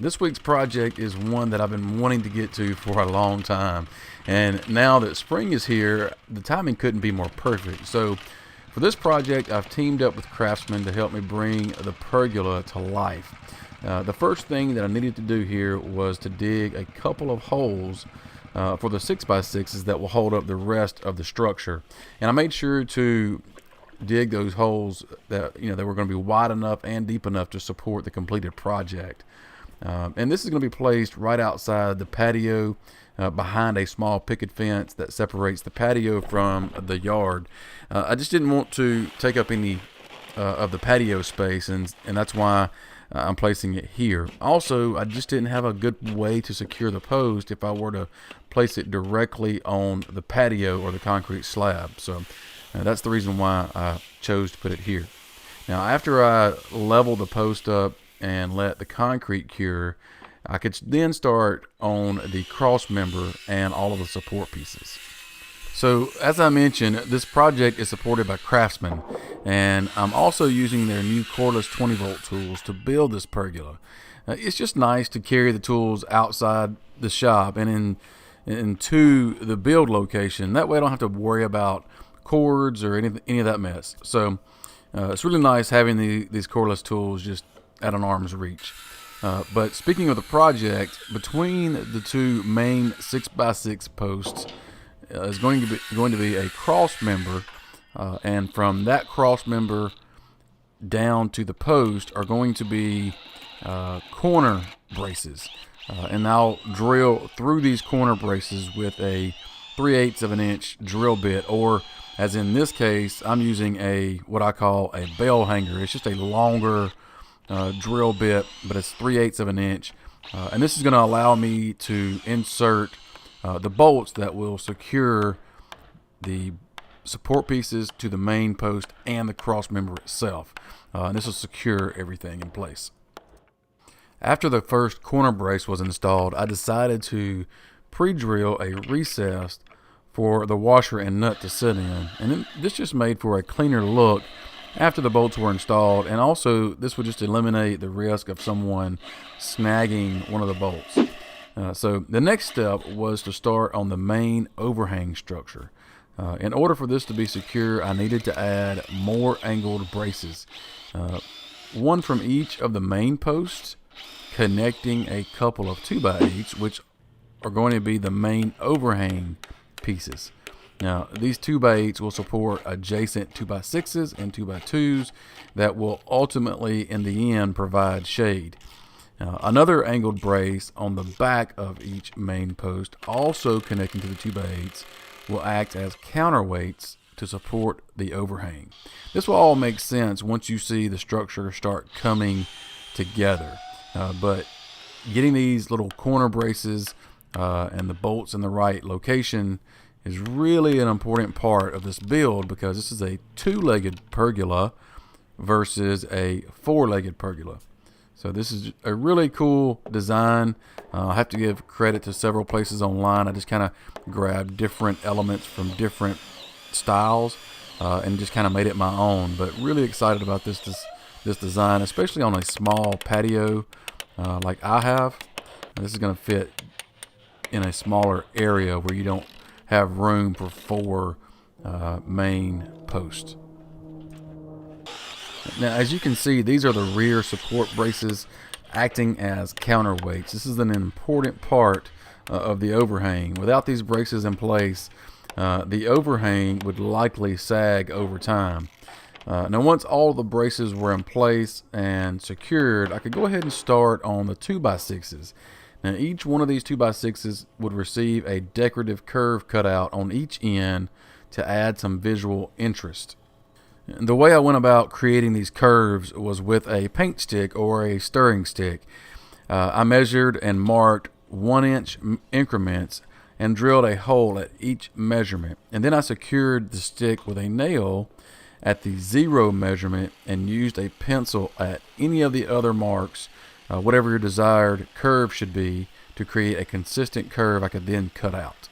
This week's project is one that I've been wanting to get to for a long time, and now that spring is here, the timing couldn't be more perfect. So for this project, I've teamed up with craftsmen to help me bring the pergola to life. The first thing that I needed to do here was to dig a couple of holes for the 6x6s that will hold up the rest of the structure, and I made sure to dig those holes that they were going to be wide enough and deep enough to support the completed project. And this is going to be placed right outside the patio, behind a small picket fence that separates the patio from the yard. I just didn't want to take up any of the patio space, and that's why I'm placing it here. Also, I just didn't have a good way to secure the post if I were to place it directly on the patio or the concrete slab. So that's the reason why I chose to put it here. Now, after I level the post up and let the concrete cure, I could then start on the cross member and all of the support pieces. So, as I mentioned, this project is supported by Craftsman, and I'm also using their new cordless 20-volt tools to build this pergola. It's just nice to carry the tools outside the shop and into the build location. That way I don't have to worry about cords or any of that mess. So it's really nice having these cordless tools just at an arm's reach. But speaking of the project, between the two main 6x6 posts is going to be a cross member, and from that cross member down to the post are going to be corner braces, and I'll drill through these corner braces with a 3/8 of an inch drill bit, or as in this case, I'm using what I call a bell hanger. It's just a longer drill bit, but it's 3/8 of an inch, and this is going to allow me to insert the bolts that will secure the support pieces to the main post and the cross member itself. And this will secure everything in place. After the first corner brace was installed, I decided to pre-drill a recess for the washer and nut to sit in, and this just made for a cleaner look after the bolts were installed, and also this would just eliminate the risk of someone snagging one of the bolts. So the next step was to start on the main overhang structure. In order for this to be secure, I needed to add more angled braces, one from each of the main posts, connecting a couple of 2x8s, which are going to be the main overhang pieces. Now, these 2x8s will support adjacent 2x6s and 2x2s that will ultimately, in the end, provide shade. Another angled brace on the back of each main post, also connecting to the 2x8s, will act as counterweights to support the overhang. This will all make sense once you see the structure start coming together. But getting these little corner braces and the bolts in the right location is really an important part of this build, because this is a two-legged pergola versus a four-legged pergola. So this is a really cool design. I have to give credit to several places online. I just kind of grabbed different elements from different styles and just kind of made it my own. But really excited about this design, especially on a small patio like I have. And this is going to fit in a smaller area where you don't have room for four main posts. Now, as you can see, these are the rear support braces acting as counterweights. This is an important part of the overhang. Without these braces in place, the overhang would likely sag over time. Now, once all the braces were in place and secured, I could go ahead and start on the 2x6s. Now, each one of these 2x6s would receive a decorative curve cut out on each end to add some visual interest. The way I went about creating these curves was with a paint stick or a stirring stick. I measured and marked 1-inch increments and drilled a hole at each measurement. And then I secured the stick with a nail at the 0 measurement and used a pencil at any of the other marks, whatever your desired curve should be, to create a consistent curve I could then cut out.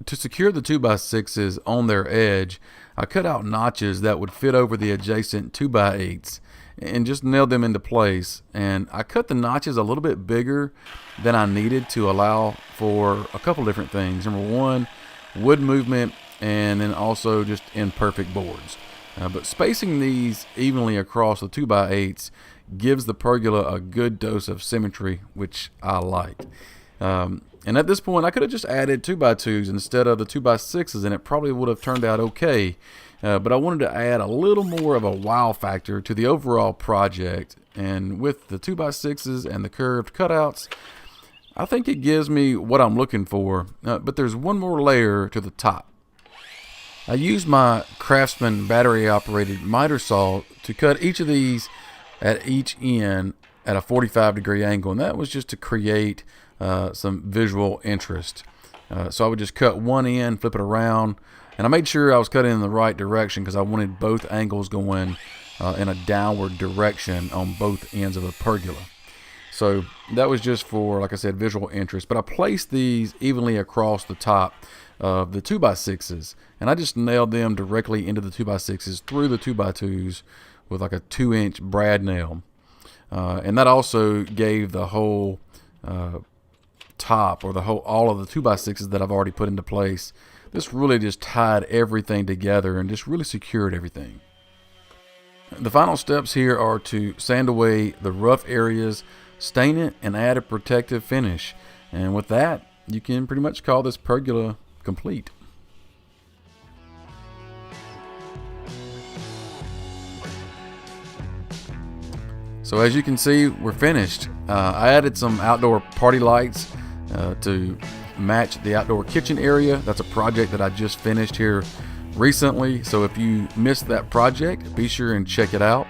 To secure the 2x6s on their edge, I cut out notches that would fit over the adjacent 2x8s, and just nailed them into place. And I cut the notches a little bit bigger than I needed to allow for a couple different things. Number one, wood movement, and then also just imperfect boards. But spacing these evenly across the 2x8s gives the pergola a good dose of symmetry, which I like. And at this point, I could have just added 2x2s instead of the 2x6s, and it probably would have turned out okay. But I wanted to add a little more of a wow factor to the overall project. And with the 2x6s and the curved cutouts, I think it gives me what I'm looking for. But there's one more layer to the top. I used my Craftsman battery-operated miter saw to cut each of these at each end at a 45-degree angle, and that was just to create some visual interest. So I would just cut one end, flip it around, and I made sure I was cutting in the right direction because I wanted both angles going in a downward direction on both ends of the pergola. So that was just for, like I said, visual interest. But I placed these evenly across the top of the 2x6s, and I just nailed them directly into the 2x6s through the 2x2s with like a 2-inch brad nail. And that also gave the whole top, or all of the 2x6s that I've already put into place. This really just tied everything together and just really secured everything. The final steps here are to sand away the rough areas, stain it, and add a protective finish. And with that, you can pretty much call this pergola complete. So as you can see, we're finished. I added some outdoor party lights to match the outdoor kitchen area. That's a project that I just finished here recently. So if you missed that project, be sure and check it out.